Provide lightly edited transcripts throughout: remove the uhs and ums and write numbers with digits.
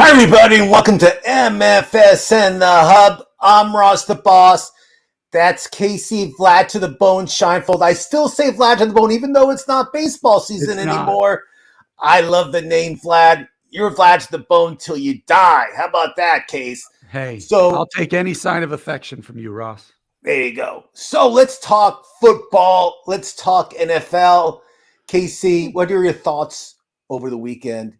Hi, everybody, and welcome to MFS and the Hub. I'm Ross the Boss. That's Kasey, Vlad to the Bone, Scheinfeld. I still say Vlad to the Bone, even though it's not baseball season anymore. I love the name Vlad. You're Vlad to the Bone till you die. How about that, Case? Hey, I'll take any sign of affection from you, Ross. There you go. So let's talk football. Let's talk NFL. Kasey, what are your thoughts over the weekend?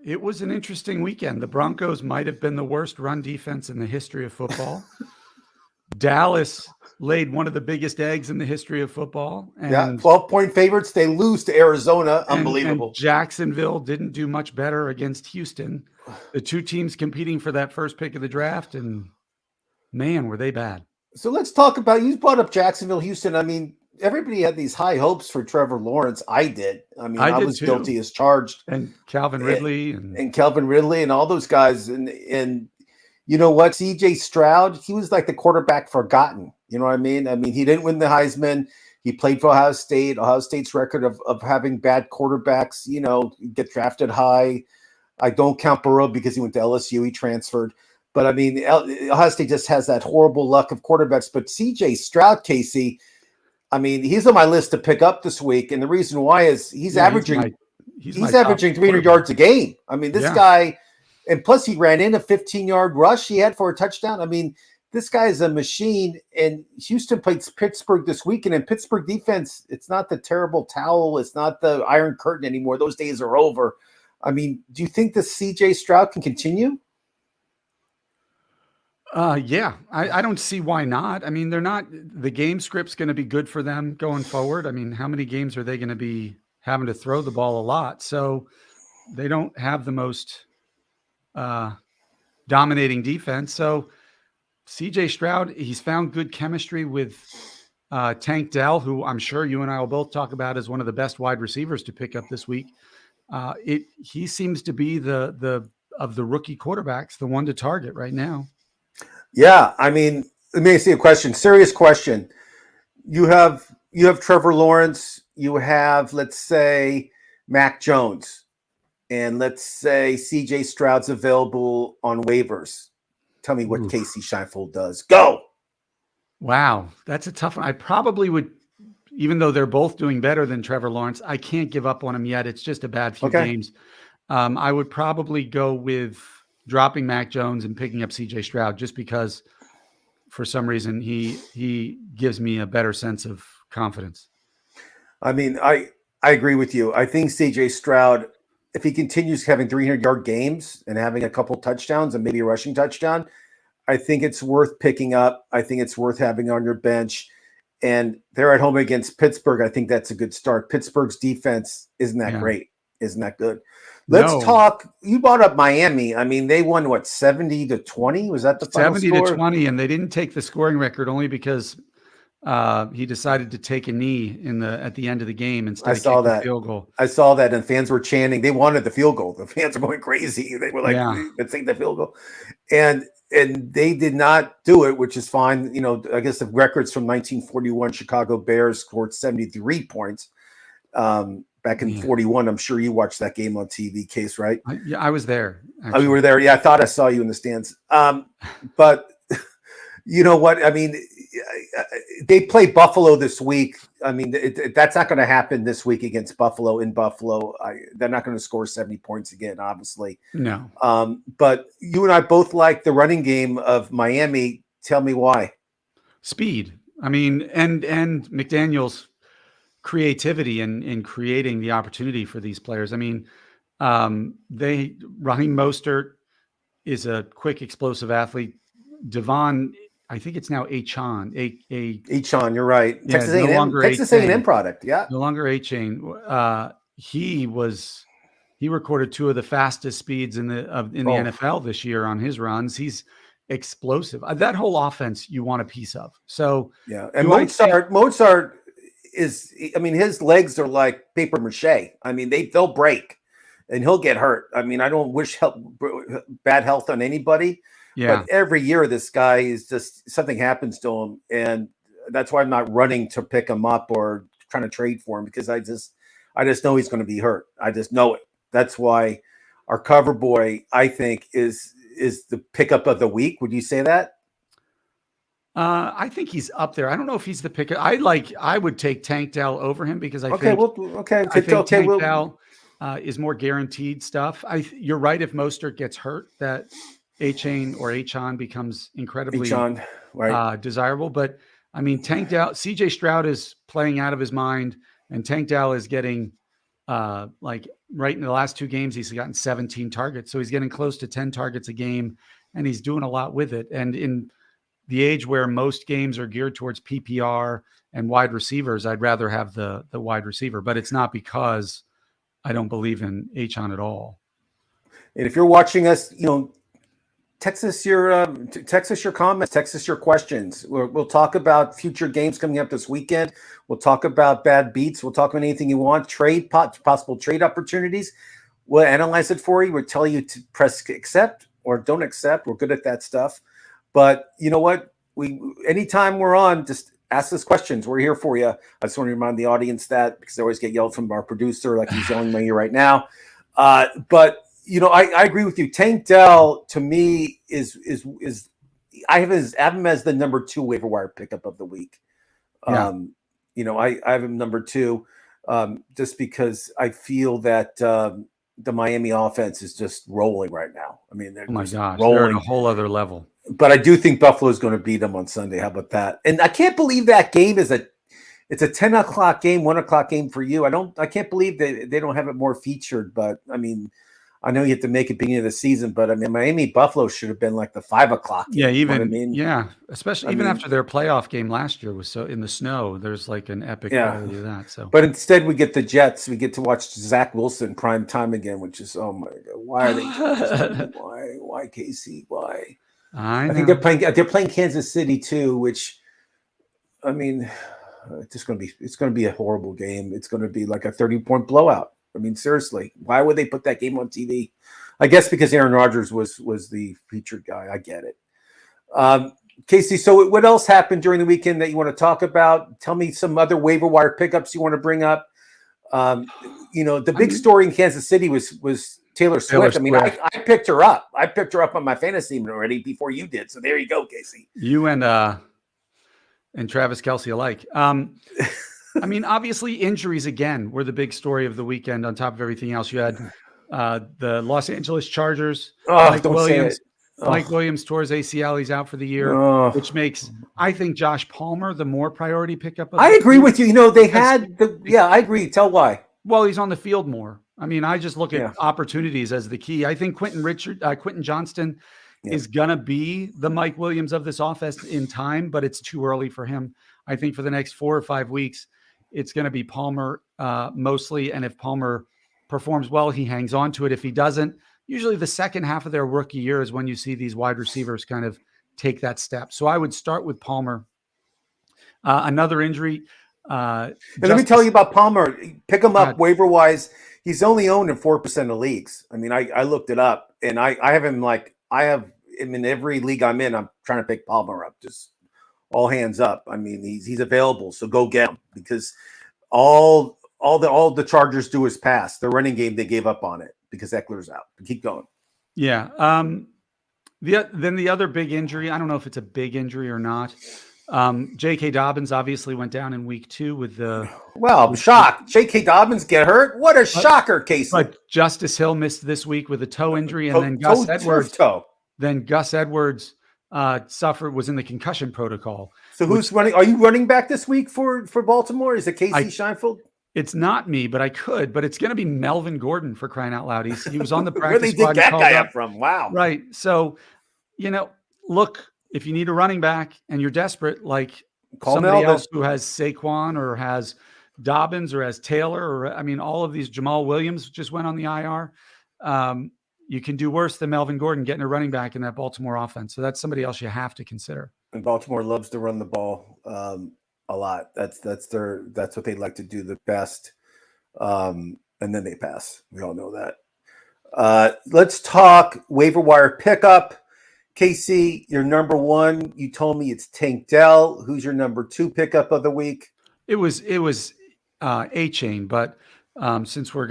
It was an interesting weekend. The Broncos might have been the worst run defense in the history of football. Dallas laid one of the biggest eggs in the history of football. And 12-point favorites. They lose to Arizona. Unbelievable. And Jacksonville didn't do much better against Houston. The two teams competing for that first pick of the draft, and man, were they bad. So let's talk about, you brought up Jacksonville, Houston. I mean, everybody had these high hopes for Trevor Lawrence. I did. I was too. Guilty as charged. And Calvin Ridley. And Calvin Ridley and all those guys. And you know what? CJ Stroud, he was like the quarterback forgotten. You know what I mean? He didn't win the Heisman. He played for Ohio State. Ohio State's record of having bad quarterbacks, get drafted high. I don't count Burrow because he went to LSU. He transferred. But, Ohio State just has that horrible luck of quarterbacks. But CJ Stroud, Kasey, he's on my list to pick up this week. And the reason why is he's averaging 300 yards a game. This guy, and plus he ran in a 15-yard rush he had for a touchdown. This guy is a machine. And Houston played Pittsburgh this weekend. And Pittsburgh defense, it's not the terrible towel. It's not the Iron Curtain anymore. Those days are over. Do you think the CJ Stroud can continue? Yeah, I don't see why not. They're not, the game script's going to be good for them going forward. How many games are they going to be having to throw the ball a lot? So they don't have the most dominating defense. So CJ Stroud, he's found good chemistry with Tank Dell, who I'm sure you and I will both talk about as one of the best wide receivers to pick up this week. He seems to be the of the rookie quarterbacks, the one to target right now. Yeah, let me ask you a question. Serious question. You have Trevor Lawrence. You have, let's say, Mac Jones, and let's say CJ Stroud's available on waivers. Tell me what Kasey Scheinfeld does. Go. Wow, that's a tough one. I probably would, even though they're both doing better than Trevor Lawrence, I can't give up on him yet. It's just a bad few games. I would probably go with dropping Mac Jones and picking up CJ Stroud, just because for some reason he gives me a better sense of confidence. I agree with you. I think CJ Stroud, if he continues having 300-yard games and having a couple touchdowns and maybe a rushing touchdown, I think it's worth picking up. I think it's worth having on your bench. And they're at home against Pittsburgh. I think that's a good start. Pittsburgh's defense isn't that great. Isn't that good? Let's talk. You brought up Miami. they won 70-20? Was that the final score? 70-20, and they didn't take the scoring record only because he decided to take a knee at the end of the game instead of kicking the field goal. I saw that, and fans were chanting. They wanted the field goal. The fans were going crazy. They were like, "Let's take the field goal," and they did not do it, which is fine. I guess the records from 1941, Chicago Bears scored 73 points. Back in 41, I'm sure you watched that game on TV, Case, right? I was there. Actually. Oh, you were there? Yeah, I thought I saw you in the stands. But you know what? They play Buffalo this week. That's not going to happen this week against Buffalo in Buffalo. They're not going to score 70 points again, obviously. No. But you and I both like the running game of Miami. Tell me why. Speed. And McDaniel's creativity in creating the opportunity for these players. Raheem Mostert is a quick, explosive athlete. De'Von, I think it's now Achane. Achane, you're right. Yeah, Texas A&M product. Yeah, no longer Achane. He recorded two of the fastest speeds in the NFL this year on his runs. He's explosive. That whole offense you want a piece of. So yeah, and Mozart is, his legs are like paper mache. They'll break and he'll get hurt. I don't wish bad health on anybody. Yeah. But every year this guy is just, something happens to him. And that's why I'm not running to pick him up or trying to trade for him, because I just know he's going to be hurt. I just know it. That's why our cover boy, I think is the pickup of the week. Would you say that? I think he's up there. I don't know if he's the pick. I would take Tank Dell over him because I think Tank Dell is more guaranteed stuff. You're right. If Mostert gets hurt, that Achane becomes incredibly desirable. But I mean, Tank Dell, CJ Stroud is playing out of his mind, and Tank Dell is getting right in the last 2 games, he's gotten 17 targets. So he's getting close to 10 targets a game, and he's doing a lot with it. And in the age where most games are geared towards PPR and wide receivers, I'd rather have the wide receiver, but it's not because I don't believe in Achane at all. And if you're watching us, text us your comments, text us your questions. We'll talk about future games coming up this weekend. We'll talk about bad beats. We'll talk about anything you want, possible trade opportunities. We'll analyze it for you. We'll tell you to press accept or don't accept. We're good at that stuff. But you know what? Anytime we're on, just ask us questions. We're here for you. I just want to remind the audience that because I always get yelled from our producer, like he's yelling at me right now. But I agree with you. Tank Dell to me is I have him as the number 2 waiver wire pickup of the week. Yeah. I have him number 2 just because I feel that the Miami offense is just rolling right now. I mean, they're rolling. They're on a whole other level. But I do think Buffalo is going to beat them on Sunday. How about that? And I can't believe that game it's a 10 o'clock game, 1 o'clock game for you. I can't believe they don't have it more featured. But I mean, I know you have to make it beginning of the season, but I mean, Miami Buffalo should have been like the 5 o'clock game. Yeah, especially after their playoff game last year was so in the snow. There's like an epic quality of that. So, but instead we get the Jets. We get to watch Zach Wilson prime time again, which is oh my god, why are they? Why Kasey? Why? I think they're playing Kansas City too, which I mean, it's going to be a horrible game. It's going to be like a 30-point blowout. I mean, seriously, why would they put that game on TV? I guess because Aaron Rodgers was the featured guy. I get it. Kasey, so what else happened during the weekend that you want to talk about? Tell me some other waiver wire pickups you want to bring up. The big story in Kansas City was Taylor Swift. I mean, I picked her up. I picked her up on my fantasy team already before you did. So there you go, Kasey. You and Travis Kelce alike. I mean, obviously injuries again were the big story of the weekend on top of everything else. You had the Los Angeles Chargers. Mike Williams tore his ACL. He's out for the year, which makes, I think, Josh Palmer the more priority pickup. I agree with you. I agree. Tell why. Well, he's on the field more. I mean, I just look at opportunities as the key. I think Quentin Johnston is going to be the Mike Williams of this offense in time, but it's too early for him. I think for the next 4 or 5 weeks, it's going to be Palmer mostly. And if Palmer performs well, he hangs on to it. If he doesn't, usually the second half of their rookie year is when you see these wide receivers kind of take that step. So I would start with Palmer. Another injury. Let me tell you about Palmer. Pick him up waiver wise. He's only owned in 4% of leagues. I mean, I looked it up, and I have him in every league I'm in. I'm trying to pick Palmer up. Just all hands up. I mean, he's available, so go get him because all the Chargers do is pass. The running game, they gave up on it because Eckler's out. Keep going. Yeah. Then the other big injury. I don't know if it's a big injury or not. J.K. Dobbins obviously went down in week 2 with the. Well, I'm shocked. J.K. Dobbins get hurt. What a shocker, Kasey. But Justice Hill missed this week with a toe injury, and then Gus Edwards. Then Gus Edwards was in the concussion protocol. So who's running? Are you running back this week for Baltimore? Is it Casey Scheinfeld? It's not me, but I could. But it's going to be Melvin Gordon for crying out loud. He was on the practice Where they dig that guy up from? Wow. Right. So, look, if you need a running back and you're desperate, like somebody else who has Saquon or has Dobbins or has Taylor, or all of these, Jamal Williams just went on the IR. You can do worse than Melvin Gordon getting a running back in that Baltimore offense. So that's somebody else you have to consider. And Baltimore loves to run the ball a lot. That's what they like to do the best. And then they pass. We all know that. Let's talk waiver wire pickup. Kasey, your number 1. You told me it's Tank Dell. Who's your number 2 pickup of the week? It was Achane, but since we're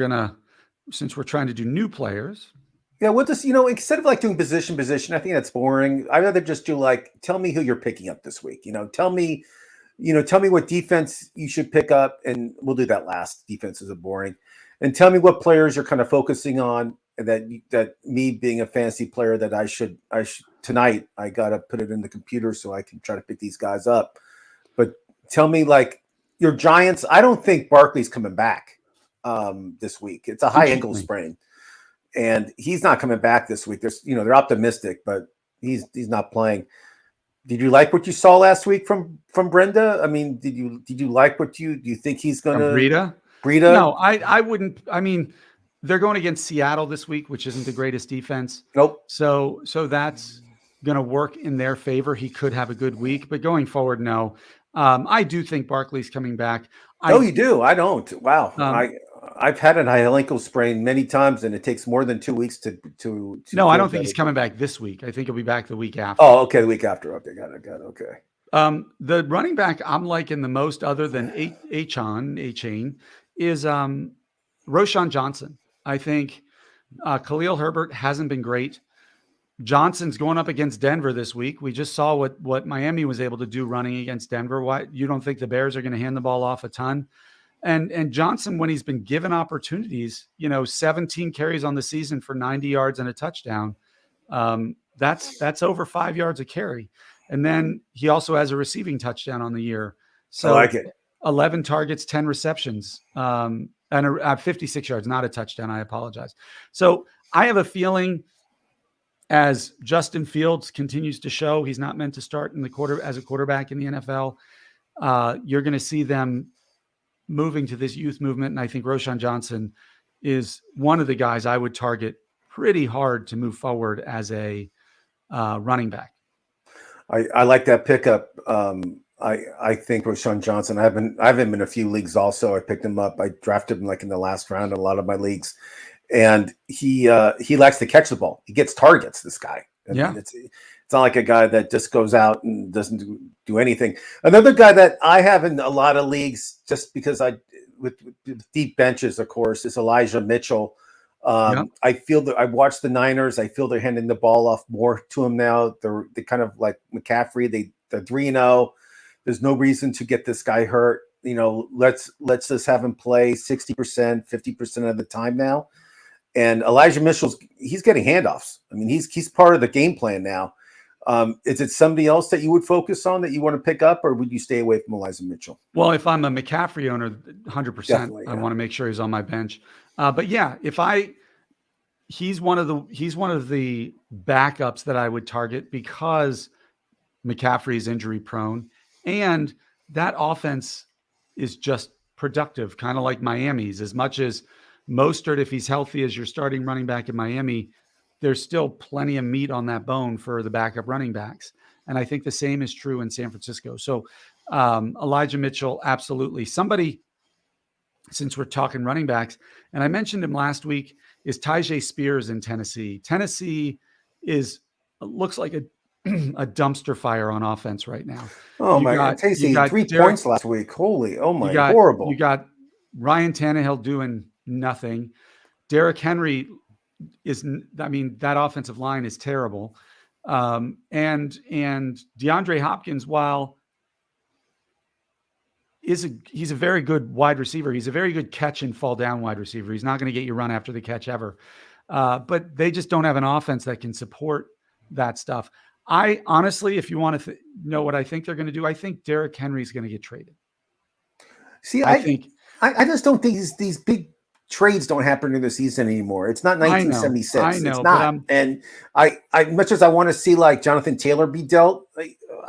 trying to do new players, Yeah, we'll just, instead of like doing position, I think that's boring. I'd rather just do like, tell me who you're picking up this week. Tell me what defense you should pick up, and we'll do that last. Defenses are boring. And tell me what players you're kind of focusing on, and that me being a fantasy player that I should tonight, I got to put it in the computer so I can try to pick these guys up. But tell me, like, your Giants, I don't think Barkley's coming back this week. It's a high ankle sprain. And he's not coming back this week. They're optimistic, but he's not playing. Did you like what you saw last week from Brenda? I mean, did you like do you think he's going to Breida? No, I wouldn't. I mean, they're going against Seattle this week, which isn't the greatest defense. Nope. So that's going to work in their favor. He could have a good week, but going forward, no. I do think Barkley's coming back. You do? I don't. Wow. I've had an ankle sprain many times, and it takes more than 2 weeks to. No, I don't think he's coming back this week. I think he'll be back the week after. Oh, okay, the week after. Okay, got it. Okay. The running back I'm liking the most, other than Achane, is Roschon Johnson. I think Khalil Herbert hasn't been great. Johnson's going up against Denver this week. We just saw what Miami was able to do running against Denver. Why you don't think the Bears are going to hand the ball off a ton? And Johnson, when he's been given opportunities, 17 carries on the season for 90 yards and a touchdown. That's over 5 yards a carry. And then he also has a receiving touchdown on the year. So I like it. 11 targets, 10 receptions, and 56 yards, not a touchdown. I apologize. So I have a feeling, as Justin Fields continues to show, he's not meant to start as a quarterback in the NFL. You're going to see them moving to this youth movement. And I think Roschon Johnson is one of the guys I would target pretty hard to move forward as a running back. I like that pickup. I think Roschon Johnson, I have him in a few leagues also. I picked him up. I drafted him like in the last round in a lot of my leagues. And he likes to catch the ball. He gets targets, this guy. I mean, it's not like a guy that just goes out and doesn't do anything. Another guy that I have in a lot of leagues, just because with deep benches, of course, is Elijah Mitchell. I feel that I watched the Niners. I feel they're handing the ball off more to him now. They're kind of like McCaffrey. They're 3-0. There's no reason to get this guy hurt. Let's just have him play 60%, 50% of the time now. And Elijah Mitchell's he's getting handoffs. I mean, he's part of the game plan now. Is it somebody else that you would focus on that you want to pick up, or would you stay away from Elijah Mitchell? Well, if I'm a McCaffrey owner, 100%, I want to make sure he's on my bench. But yeah, he's one of the backups that I would target because McCaffrey is injury prone, and that offense is just productive, kind of like Miami's. As much as Mostert, if he's healthy, as your starting running back in Miami, there's still plenty of meat on that bone for the backup running backs. And I think the same is true in San Francisco. So Elijah Mitchell, absolutely. Somebody, since we're talking running backs, and I mentioned him last week, is Tyjae Spears in Tennessee. Tennessee looks like a dumpster fire on offense right now. Oh my God. Tennessee, 3 points last week. Horrible. You got Ryan Tannehill doing nothing. Derrick Henry that offensive line is terrible. And DeAndre Hopkins, while he's a very good wide receiver, he's a very good catch and fall down wide receiver. He's not going to get you run after the catch ever. But they just don't have an offense that can support that stuff. I honestly, if you want to know what I think they're going to do, I think Derrick Henry's going to get traded. See, I just don't think these big trades don't happen in the season anymore. It's not 1976. I know, it's not. And I much as I want to see like Jonathan Taylor be dealt,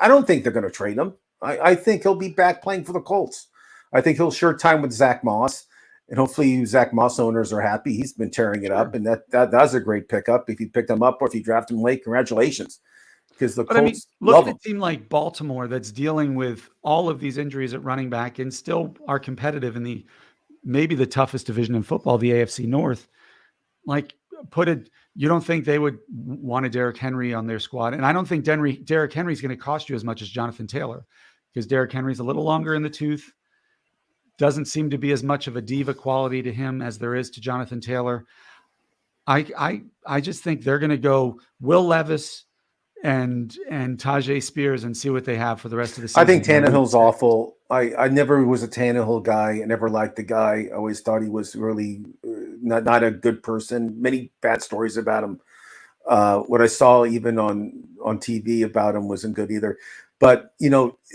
I don't think they're going to trade him. I think he'll be back playing for the Colts. I think he'll share time with Zach Moss, and hopefully you Zach Moss owners are happy. He's been tearing it up, and that's a great pickup. If you picked him up or if you draft him late, congratulations. Because the Colts look at a team like Baltimore that's dealing with all of these injuries at running back and still are competitive in maybe the toughest division in football, the AFC North. You don't think they would want a Derrick Henry on their squad. And I don't think Derrick Henry is going to cost you as much as Jonathan Taylor, because Derrick Henry's a little longer in the tooth. Doesn't seem to be as much of a diva quality to him as there is to Jonathan Taylor. I just think they're going to go Will Levis and Tajay Spears and see what they have for the rest of the season. I think Tannehill's awful. I never was a Tannehill guy. I never liked the guy. I always thought he was really not a good person. Many bad stories about him. What I saw even on TV about him wasn't good either. But,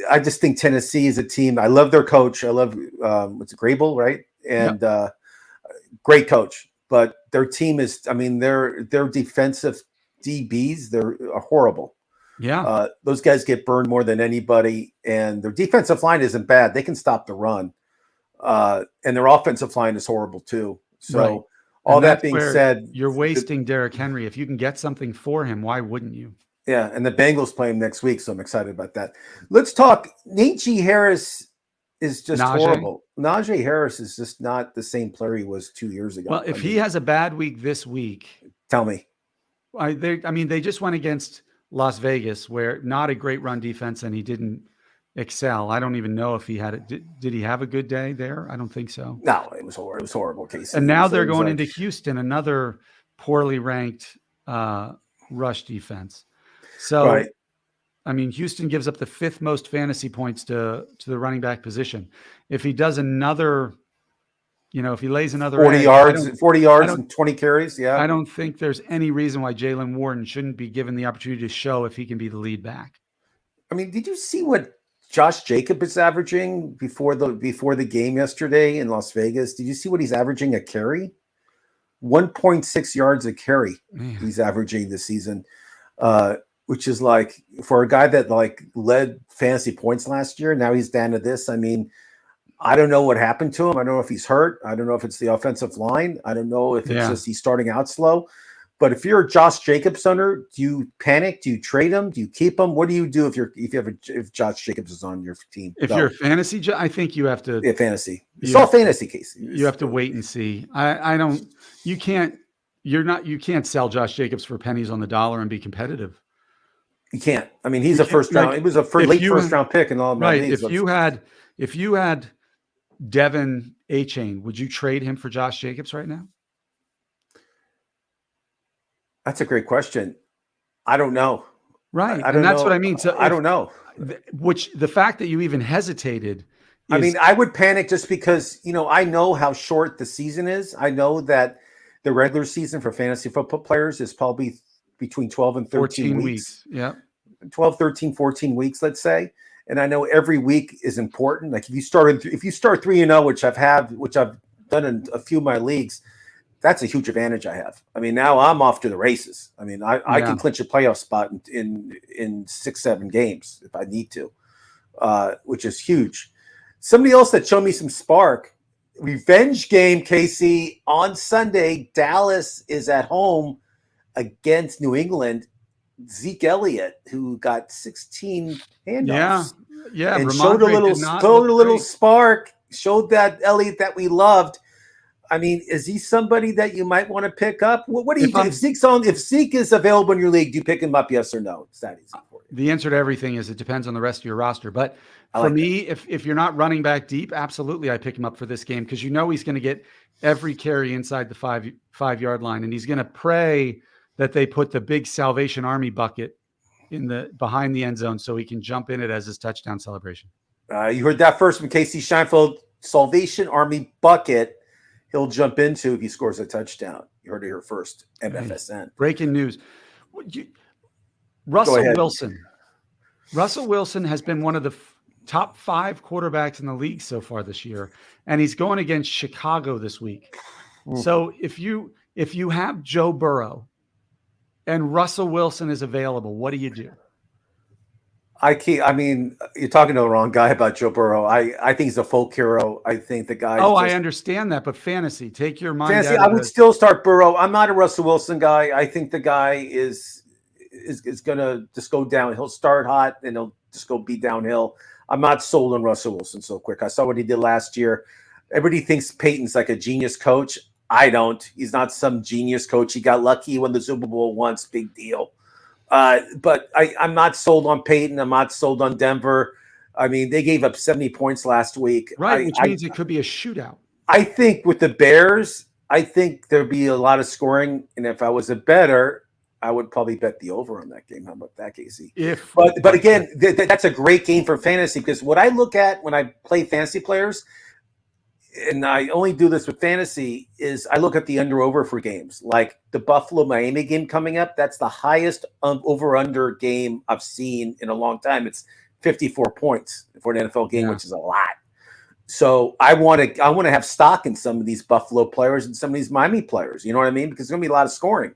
I just think Tennessee is a team. I love their coach. I love what's it, Grable, right? And great coach. But their team is, their defensive DBs, they're horrible. Yeah. Those guys get burned more than anybody, and their defensive line isn't bad. They can stop the run. And their offensive line is horrible too. So right. all that being said, you're wasting Derrick Henry. If you can get something for him, why wouldn't you? Yeah, and the Bengals play him next week, so I'm excited about that. Let's talk. Najee Harris is just horrible. Najee Harris is just not the same player he was 2 years ago. Well, if he has a bad week this week, tell me. They just went against Las Vegas, where not a great run defense, and he didn't excel. I don't even know if he had it. Did he have a good day there? I don't think so. No, it was horrible. It was horrible, Kasey. And now they're going into Houston, another poorly ranked rush defense. So, right. Houston gives up the 5th most fantasy points to the running back position. If he does another, if he lays another 40 yards and 20 carries, yeah. I don't think there's any reason why Jalen Warren shouldn't be given the opportunity to show if he can be the lead back. Did you see what Josh Jacobs is averaging before the game yesterday in Las Vegas? Did you see what he's averaging a carry? 1.6 yards a carry. Man. He's averaging this season. Which is like, for a guy that led fantasy points last year, now he's down to this. I don't know what happened to him. I don't know if he's hurt. I don't know if it's the offensive line. I don't know if it's just he's starting out slow. But if you're a Josh Jacobs owner, do you panic? Do you trade him? Do you keep him? What do you do if Josh Jacobs is on your team? If you're a fantasy, I think you have to. Yeah, fantasy. It's all fantasy, Kasey. You have to wait and see. You can't sell Josh Jacobs for pennies on the dollar and be competitive. You can't. He's a first round. It was a late first round pick in all of my leagues. If you had De'Von Achane, would you trade him for Josh Jacobs right now? That's a great question. I don't know. Right. That's what I mean. So I don't know. Which the fact that you even hesitated. I would panic just because, I know how short the season is. I know that the regular season for fantasy football players is probably between 12 and 13 weeks. Yeah. 12, 13, 14 weeks, let's say. And I know every week is important. Like if you start 3-0, which I've done in a few of my leagues, that's a huge advantage I have. Now I'm off to the races. I can clinch a playoff spot in 6-7 games if I need to, which is huge. Somebody else that showed me some spark, revenge game, Kasey, on Sunday. Dallas is at home against New England. Zeke Elliott, who got 16 handoffs, and showed a little spark. Showed that Elliott that we loved. Is he somebody that you might want to pick up? What do you do? If Zeke is available in your league, do you pick him up? Yes or no? It's that easy for you. The answer to everything is it depends on the rest of your roster. But for me, if you're not running back deep, absolutely, I pick him up for this game because he's going to get every carry inside the 5-yard line, and he's going to pray that they put the big Salvation Army bucket behind the end zone so he can jump in it as his touchdown celebration. You heard that first from Kasey Scheinfeld. Salvation Army bucket he'll jump into if he scores a touchdown. You heard it here first. MFSN. Breaking news. Russell Wilson. Russell Wilson has been one of the top 5 quarterbacks in the league so far this year, and he's going against Chicago this week. So if you have Joe Burrow and Russell Wilson is available, what do you do? You're talking to the wrong guy about Joe Burrow. I think he's a folk hero. I think the guy. I understand that, but fantasy, take your mind. Fantasy, I would still start Burrow. I'm not a Russell Wilson guy. I think the guy is going to just go down. He'll start hot and he'll just go be downhill. I'm not sold on Russell Wilson so quick. I saw what he did last year. Everybody thinks Peyton's like a genius coach. I don't. He's not some genius coach. He got lucky. He won the Super Bowl once. Big deal. But I'm not sold on Peyton. I'm not sold on Denver. They gave up 70 points last week. Right, which means it could be a shootout. I think with the Bears, I think there'd be a lot of scoring, and if I was a bettor, I would probably bet the over on that game. How about that, Kasey? But again, that's a great game for fantasy, because what I look at when I play fantasy players, and I only do this with fantasy, is I look at the under-over for games. Like the Buffalo-Miami game coming up, that's the highest over-under game I've seen in a long time. It's 54 points for an NFL game, which is a lot. So I want to have stock in some of these Buffalo players and some of these Miami players. You know what I mean? Because there's going to be a lot of scoring.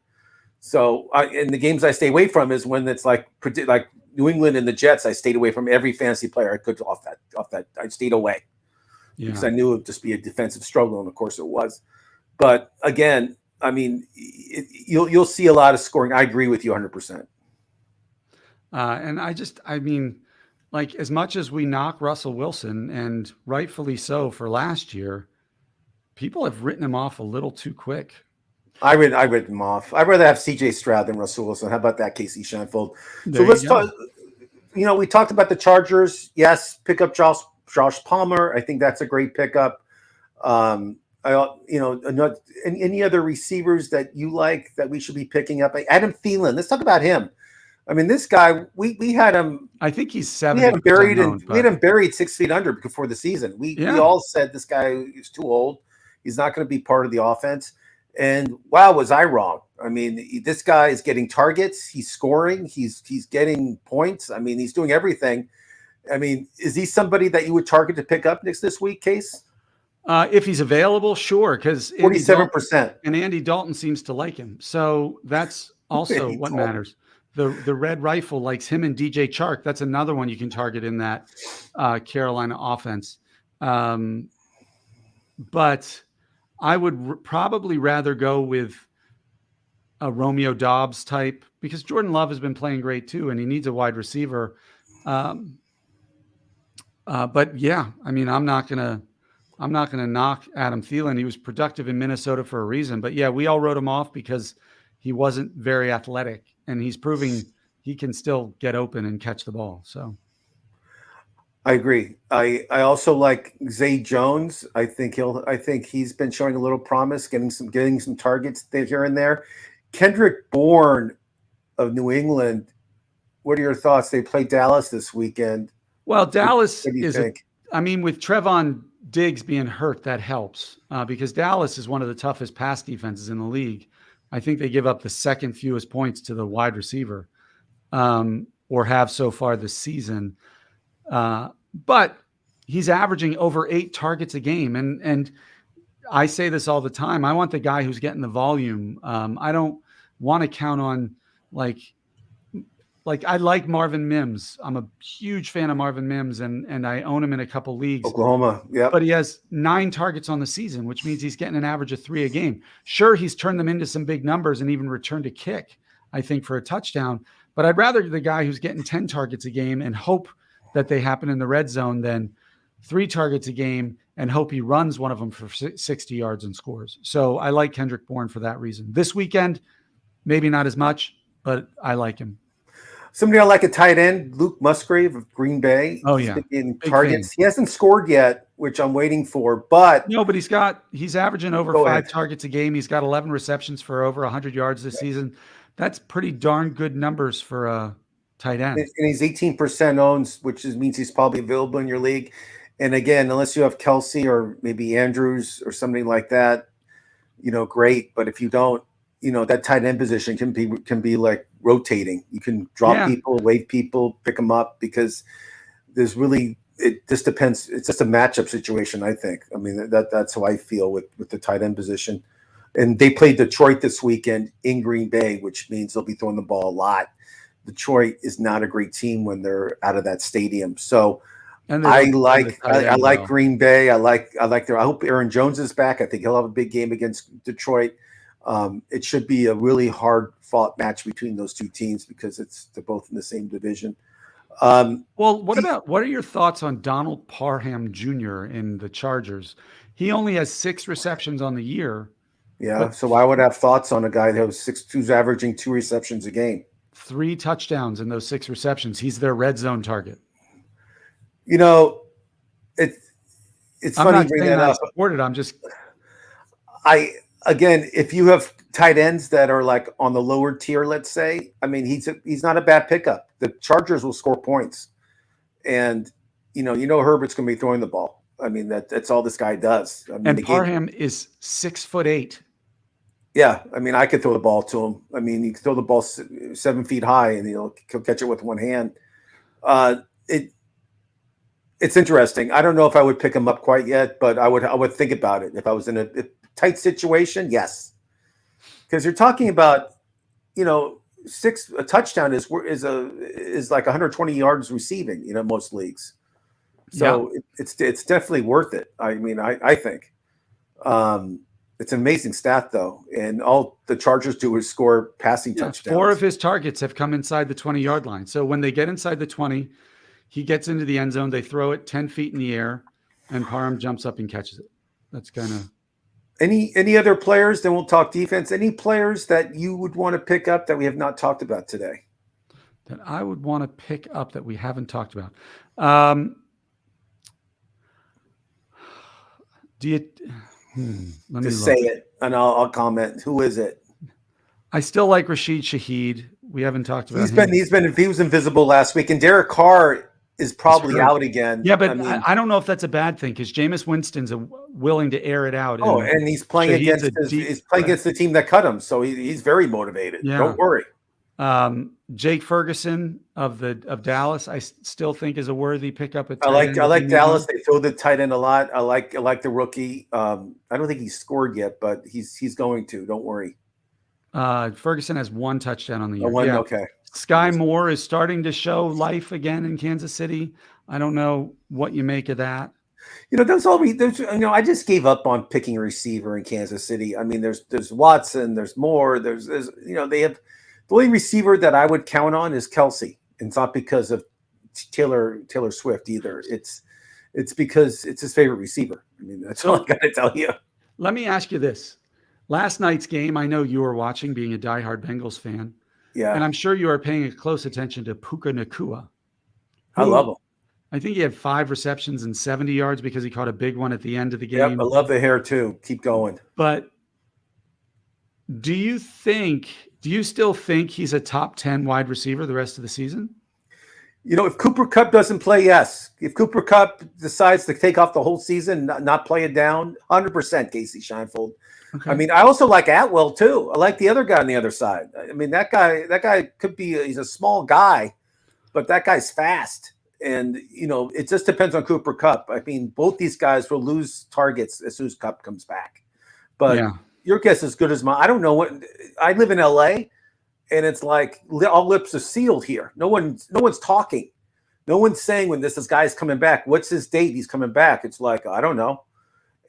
So in the games I stay away from is when it's like New England and the Jets. I stayed away from every fantasy player I could off that. I stayed away because I knew it would just be a defensive struggle, and of course it was. But again, I mean, you'll see a lot of scoring. I agree with you 100%. And I mean, like, as much as we knock Russell Wilson, and rightfully so for last year, people have written him off a little too quick. I read him off. I'd rather have CJ Stroud than Russell Wilson. How about that, Kasey Shanfold? So let's talk. You know, we talked about the Chargers. Yes, pick up Josh Palmer. I think that's a great pickup. Any other receivers that you like that we should be picking up? Adam Thielen. Let's talk about him. I mean, this guy, we had him. I think he's 70%. We had him buried 6 feet under before the season. We all said this guy is too old. He's not going to be part of the offense. And wow, was I wrong? I mean, this guy is getting targets. He's scoring. He's getting points. I mean, he's doing everything. I mean, is he somebody that you would target to pick up this week, Case? If he's available, sure. Because 47%, and Andy Dalton seems to like him. So that's also what matters. The Red Rifle likes him, and DJ Chark. That's another one you can target in that Carolina offense. But I would probably rather go with a Romeo Doubs type, because Jordan Love has been playing great too, and he needs a wide receiver. But yeah, I mean, I'm not gonna knock Adam Thielen. He was productive in Minnesota for a reason. But yeah, we all wrote him off because he wasn't very athletic, and he's proving he can still get open and catch the ball. So I agree. I also like Zay Jones. I think he's been showing a little promise, getting some targets here and there. Kendrick Bourne of New England. What are your thoughts? They play Dallas this weekend. Well, Dallas what do you think? With Trevon Diggs being hurt, that helps because Dallas is one of the toughest pass defenses in the league. I think they give up the second fewest points to the wide receiver, or have so far this season. But he's averaging over 8 targets a game. And I say this all the time. I want the guy who's getting the volume. I don't want to count on like I like Marvin Mims. I'm a huge fan of Marvin Mims, and I own him in a couple leagues. Oklahoma, yeah. But he has 9 targets on the season, which means he's getting an average of 3 a game. Sure, he's turned them into some big numbers and even returned a kick, I think, for a touchdown. But I'd rather the guy who's getting 10 targets a game and hope that they happen in the red zone than 3 targets a game and hope he runs one of them for 60 yards and scores. So I like Kendrick Bourne for that reason. This weekend, maybe not as much, but I like him. Somebody I like a tight end, Luke Musgrave of Green Bay. Oh, yeah. In targets. He hasn't scored yet, which I'm waiting for. But no, but he's averaging over 5 targets a game. He's got 11 receptions for over 100 yards this season. That's pretty darn good numbers for a tight end. And he's 18% owned, which means he's probably available in your league. And again, unless you have Kelsey or maybe Andrews or somebody like that, great. But if you don't, that tight end position can be like rotating. You can drop people, wave people, pick them up, because it just depends. It's just a matchup situation, I think. I mean, that's how I feel with the tight end position. And they play Detroit this weekend in Green Bay, which means they'll be throwing the ball a lot. Detroit is not a great team when they're out of that stadium. So I like Green Bay. I hope Aaron Jones is back. I think he'll have a big game against Detroit. It should be a really hard fought match between those two teams because they're both in the same division. What are your thoughts on Donald Parham Jr. in the Chargers? He only has 6 receptions on the year. Yeah. So I would have thoughts on a guy who's averaging 2 receptions a game. 3 touchdowns in those 6 receptions. He's their red zone target. It's funny you bring that up. I'm just. again, if you have tight ends that are like on the lower tier, let's say, I mean, he's not a bad pickup. The Chargers will score points, and Herbert's going to be throwing the ball. I mean, that's all this guy does. I mean, and Parham is 6'8". Yeah, I mean, I could throw the ball to him. I mean, you can throw the ball 7 feet high, and he'll catch it with one hand. It's interesting. I don't know if I would pick him up quite yet, but I would think about it if I was in a tight situation. Yes, because you're talking about, a touchdown is like 120 yards receiving. Most leagues, so it's definitely worth it. I mean, I think. It's an amazing stat, though, and all the Chargers do is score passing touchdowns. 4 of his targets have come inside the 20-yard line. So when they get inside the 20, he gets into the end zone. They throw it 10 feet in the air, and Parham jumps up and catches it. That's kind of any other players. Then we'll talk defense. Any players that you would want to pick up that we have not talked about today? That I would want to pick up that we haven't talked about. Do you? Let me say it, and I'll comment. Who is it? I still like Rashid Shaheed. We haven't talked about him. He was invisible last week, and Derek Carr is probably out again. Yeah, but I don't know if that's a bad thing because Jameis Winston's willing to air it out. And he's playing against the team that cut him, so he's very motivated. Yeah. Don't worry. Jake Ferguson of Dallas, I still think is a worthy pickup. I like Dallas. They throw the tight end a lot. I like the rookie. I don't think he's scored yet, but he's going to. Don't worry. Ferguson has 1 touchdown on the year. Okay. Sky Moore is starting to show life again in Kansas City. I don't know what you make of that. I just gave up on picking a receiver in Kansas City. I mean, there's Watson, there's Moore, there's they have. The only receiver that I would count on is Kelsey. And it's not because of Taylor Swift either. It's because it's his favorite receiver. I mean, that's all I got to tell you. Let me ask you this. Last night's game, I know you were watching, being a diehard Bengals fan. Yeah. And I'm sure you are paying close attention to Puka Nacua. I love him. I think he had 5 receptions and 70 yards because he caught a big one at the end of the game. Yep, I love the hair too. Keep going. But do you still think he's a top 10 wide receiver the rest of the season? If Cooper Kupp doesn't play, yes. If Cooper Kupp decides to take off the whole season, not play it down, 100% Casey Scheinfeld. Okay. I mean, I also like Atwell too. I like the other guy on the other side. I mean, that guy could be he's a small guy, but that guy's fast. And, it just depends on Cooper Kupp. I mean, both these guys will lose targets as soon as Kupp comes back. But your guess is as good as mine. I don't know what I live in LA, and it's like all lips are sealed here. No one's talking. No one's saying when this guy's coming back. What's his date? He's coming back. It's like, I don't know.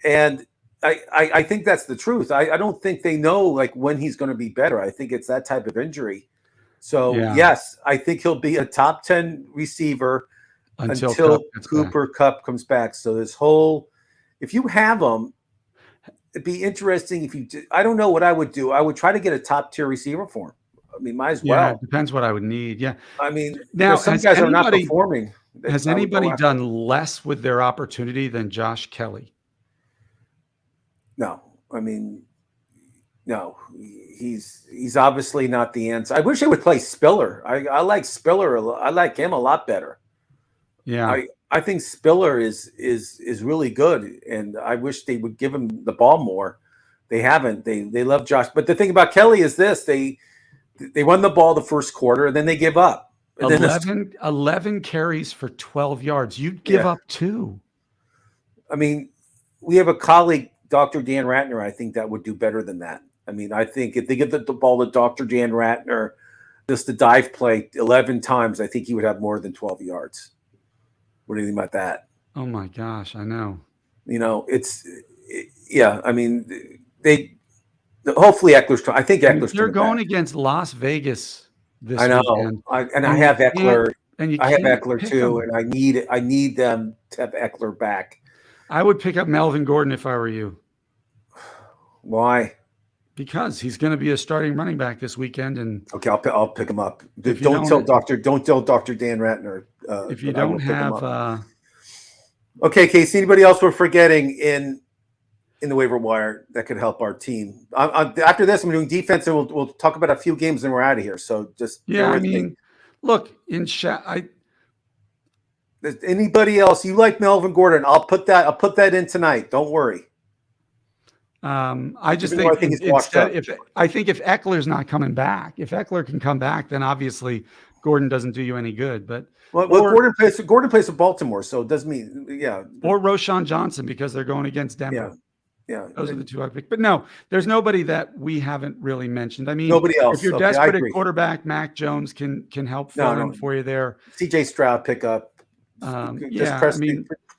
And I think that's the truth. I don't think they know like when he's going to be better. I think it's that type of injury. So yes, I think he'll be a top 10 receiver until Cooper Kupp comes back. So if you have him, it'd be interesting if you – I don't know what I would do. I would try to get a top-tier receiver for him. I mean, might as well. Yeah, it depends what I would need. Yeah. I mean, now some guys are not performing. Has anybody done less with their opportunity than Josh Kelly? No. I mean, no. He's obviously not the answer. I wish they would play Spiller. I like Spiller. I like him a lot better. Yeah. I think Spiller is really good, and I wish they would give him the ball more. They haven't. They love Josh. But the thing about Kelly is this: they run the ball the first quarter, and then they give up. 11 carries for 12 yards. You'd give up 2. I mean, we have a colleague, Dr. Dan Ratner, I think that would do better than that. I mean, I think if they give the ball to Dr. Dan Ratner, just the dive play 11 times, I think he would have more than 12 yards. What do you think about that? Oh my gosh, I know. I mean, hopefully Eckler's. I think Eckler's. They're going against Las Vegas this weekend. I have Eckler. I have Eckler too, and I need them to have Eckler back. I would pick up Melvin Gordon if I were you. Why? Because he's going to be a starting running back this weekend, and okay, I'll pick him up. Don't tell Dr. Dan Ratner. If you don't have, okay, Casey. Anybody else we're forgetting in in the waiver wire that could help our team. After this, I'm doing defense, and we'll talk about a few games, and we're out of here. So just yeah, I mean, look in anybody else you like Melvin Gordon? I'll put that in tonight. Don't worry. I just think if Eckler's not coming back, if Eckler can come back, then obviously Gordon doesn't do you any good. But Gordon plays for Baltimore, so it doesn't mean or Roshan Johnson because they're going against Denver. Yeah, those are the two I picked. But no, there's nobody that we haven't really mentioned. I mean, nobody else. If you're desperate at quarterback, Mac Jones can help fill in for you there. CJ Stroud pick up.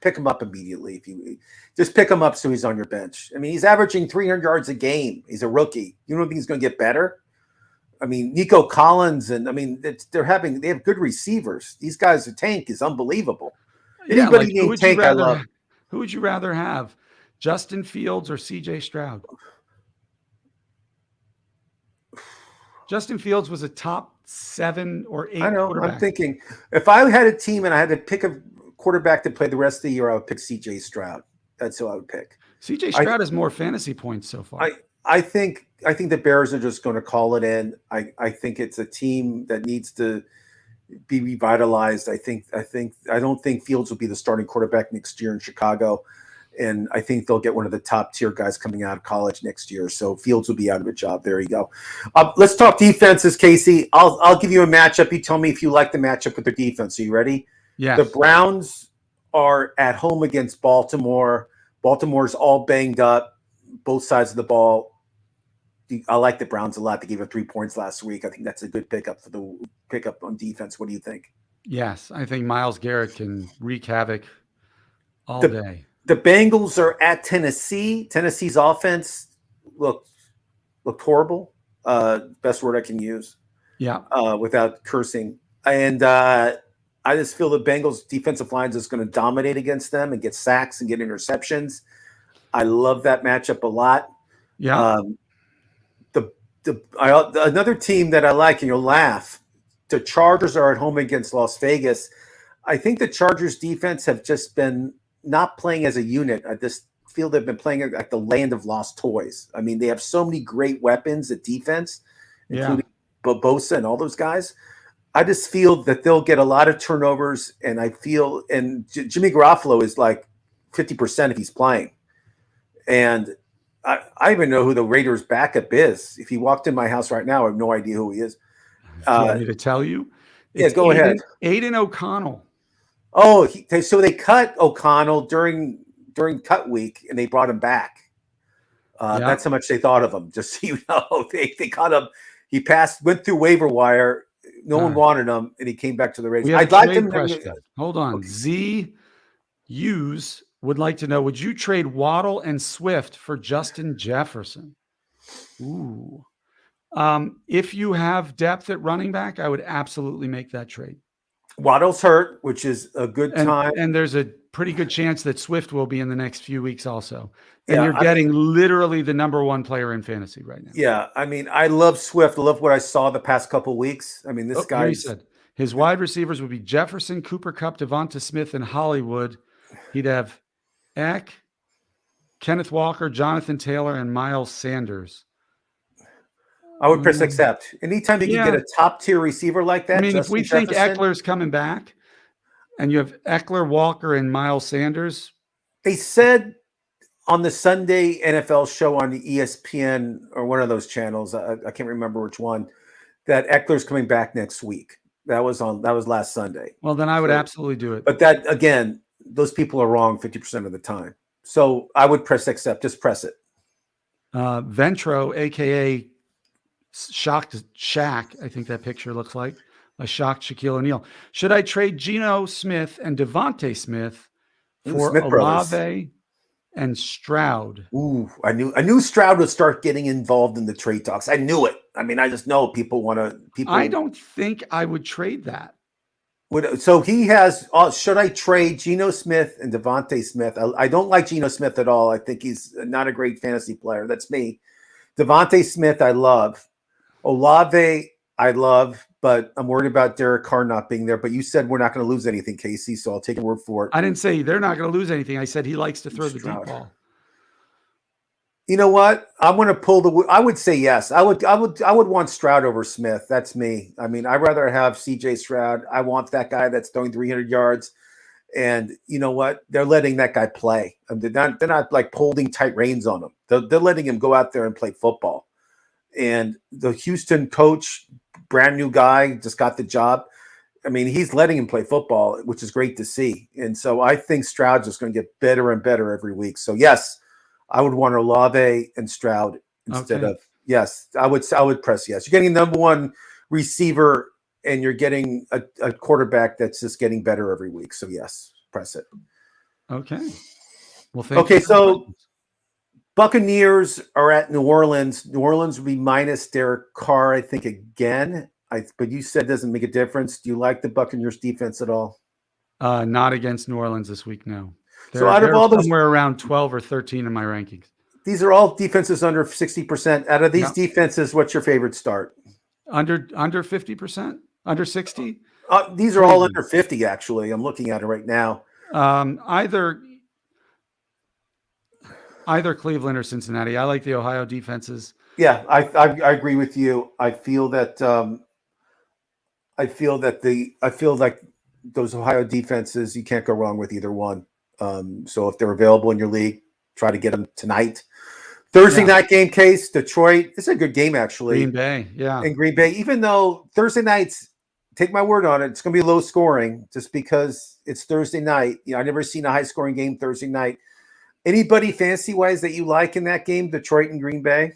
Pick him up immediately. If you just pick him up, so he's on your bench. I mean, he's averaging 300 yards a game. He's a rookie. You don't think he's going to get better? I mean, Nico Collins, and I mean, they have good receivers. These guys, the tank is unbelievable. Anybody named Tank, I love. Who would you rather have, Justin Fields or CJ Stroud? Justin Fields was a top 7 or 8 quarterback. I'm thinking if I had a team and I had to pick a quarterback to play the rest of the year, I would pick CJ Stroud. That's who I would pick. CJ Stroud has more fantasy points so far. I think the Bears are just going to call it in. I think it's a team that needs to be revitalized. I don't think Fields will be the starting quarterback next year in Chicago. And I think they'll get one of the top tier guys coming out of college next year. So Fields will be out of a job. There you go. Let's talk defenses, Kasey. I'll give you a matchup. You tell me if you like the matchup with their defense. Are you ready? Yeah. The Browns are at home against Baltimore. Baltimore's all banged up, both sides of the ball. I like the Browns a lot. They gave up 3 points last week. I think that's a good pickup on defense. What do you think? Yes, I think Myles Garrett can wreak havoc all day. The Bengals are at Tennessee. Tennessee's offense looked horrible. Best word I can use. Yeah. Without cursing. And I just feel the Bengals defensive line is going to dominate against them and get sacks and get interceptions. I love that matchup a lot. Yeah. Another team that I like, and you'll laugh, the Chargers are at home against Las Vegas. I think the Chargers defense have just been not playing as a unit. I just feel they've been playing like the land of lost toys. I mean, they have so many great weapons at defense, including Bosa and all those guys. I just feel that they'll get a lot of turnovers, and Jimmy Garoppolo is like 50% if he's playing. And I even know who the Raiders' backup is. If he walked in my house right now, I have no idea who he is. Do you want me to tell you? Go ahead. Aiden O'Connell. Oh, so they cut O'Connell during cut week, and they brought him back. That's how much they thought of him. Just so you know, they cut him. He went through waiver wire. No one wanted him, and he came back to the Raiders. I'd like him. Hold on. Okay. Z Hughes would like to know: would you trade Waddle and Swift for Justin Jefferson? Ooh. If you have depth at running back, I would absolutely make that trade. Waddle's hurt, which is a good time. And there's a pretty good chance that Swift will be in the next few weeks also. And you're getting literally the number 1 player in fantasy right now. Yeah. I mean, I love Swift. I love what I saw the past couple of weeks. I mean, this guy said his wide receivers would be Jefferson, Cooper Kupp, Devonta Smith, and Hollywood. He'd have Eck, Kenneth Walker, Jonathan Taylor, and Miles Sanders. I would press accept. Anytime you can get a top tier receiver like that. I mean, if we think Eckler's coming back and you have Eckler, Walker, and Miles Sanders. They said on the Sunday NFL show on the ESPN or one of those channels, I can't remember which one, that Eckler's coming back next week. That was last Sunday. Well, then I would absolutely do it. But that, again, those people are wrong 50% of the time. So I would press accept. Just press it. Ventro, a.k.a. Shocked Shaq, I think that picture looks like a shocked Shaquille O'Neal. Should I trade Geno Smith and Devontae Smith for Olave and Stroud? Ooh, I knew Stroud would start getting involved in the trade talks. I knew it. I mean, I just know people. I don't think I would trade that. So he has. Should I trade Geno Smith and Devontae Smith? I don't like Geno Smith at all. I think he's not a great fantasy player. That's me. Devontae Smith, I love. Olave, I love, but I'm worried about Derek Carr not being there. But you said we're not going to lose anything, Kasey, so I'll take your word for it. I didn't say they're not going to lose anything. I said he likes to throw the deep ball. You know what? I want to pull the. I would say yes. I would want Stroud over Smith. That's me. I mean, I'd rather have C.J. Stroud. I want that guy that's throwing 300 yards. And you know what? They're letting that guy play. They're not like holding tight reins on him. They're letting him go out there and play football. And the Houston coach, brand new guy, just got the job. I mean, he's letting him play football, which is great to see. And so I think Stroud's just going to get better and better every week. So yes, I would want Olave and Stroud instead of yes. I would press yes. You're getting the number one receiver, and you're getting a quarterback that's just getting better every week. So yes, press it. Okay. Well, thank you. Okay, so Buccaneers are at New Orleans. New Orleans will be minus Derek Carr, I think, again. But you said it doesn't make a difference. Do you like the Buccaneers defense at all? Not against New Orleans this week, no. So out of all those, somewhere around 12 or 13 in my rankings. These are all defenses under 60%. Out of these defenses, what's your favorite start? Under 50%? Under 60? These are all under 50, actually. I'm looking at it right now. Either Cleveland or Cincinnati. I like the Ohio defenses. Yeah, I agree with you. I feel like those Ohio defenses, you can't go wrong with either one. So if they're available in your league, try to get them tonight. Thursday night game, Case, Detroit. It's a good game, actually. Green Bay, yeah. And Green Bay, even though Thursday nights, take my word on it, it's going to be low scoring just because it's Thursday night. You know, I've never seen a high scoring game Thursday night. Anybody fantasy-wise that you like in that game, Detroit and Green Bay?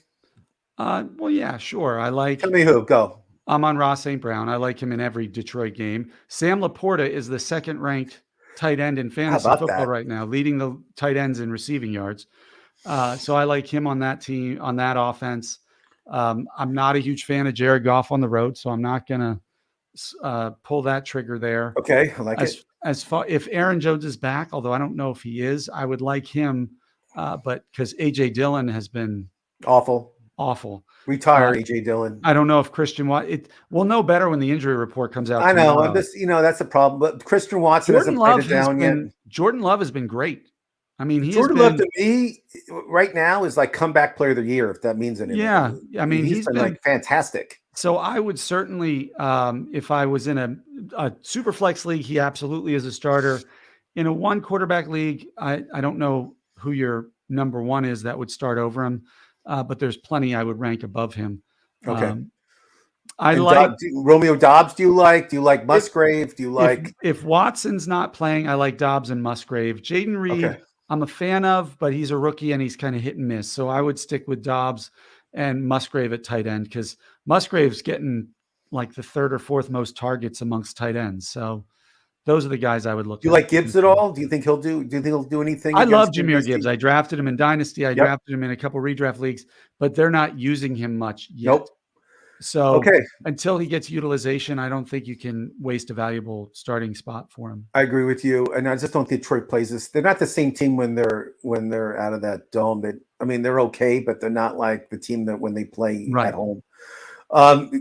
Well, yeah, sure. I like. Tell me who. Go. I'm on Ross St. Brown. I like him in every Detroit game. Sam Laporta is the second-ranked tight end in fantasy football right now, leading the tight ends in receiving yards. So I like him on that team, on that offense. I'm not a huge fan of Jared Goff on the road, so I'm not going to pull that trigger there. Okay, I like it. As far if Aaron Jones is back, although I don't know if he is, I would like him, but because A.J. Dillon has been awful. Retire A.J. Dillon. I don't know if Christian Watson. We'll know better when the injury report comes out. I know. That's a problem. But Christian Watson hasn't played it down yet. Jordan Love has been great. I mean, Jordan Love to me right now is like comeback player of the year, if that means anything. Yeah, I mean, he's been like fantastic. So I would certainly, if I was in a super flex league, he absolutely is a starter. In a one quarterback league, I don't know who your number one is that would start over him, but there's plenty I would rank above him. Okay. I like Romeo Doubs. Do you like Musgrave? Do you like if Watson's not playing? I like Doubs and Musgrave. Jaden Reed, okay. I'm a fan of, but he's a rookie and he's kind of hit and miss. So I would stick with Doubs and Musgrave at tight end because Musgrave's getting like the third or fourth most targets amongst tight ends. So those are the guys I would look at. Do you like Gibbs at all? Do you think he'll do anything? I love Jahmyr Gibbs. I drafted him in Dynasty. I drafted him in a couple redraft leagues, but they're not using him much yet. Nope. So until he gets utilization, I don't think you can waste a valuable starting spot for him. I agree with you, and I just don't think Detroit plays this. They're not the same team when they're out of that dome. They're okay, but they're not like the team that when they play at home.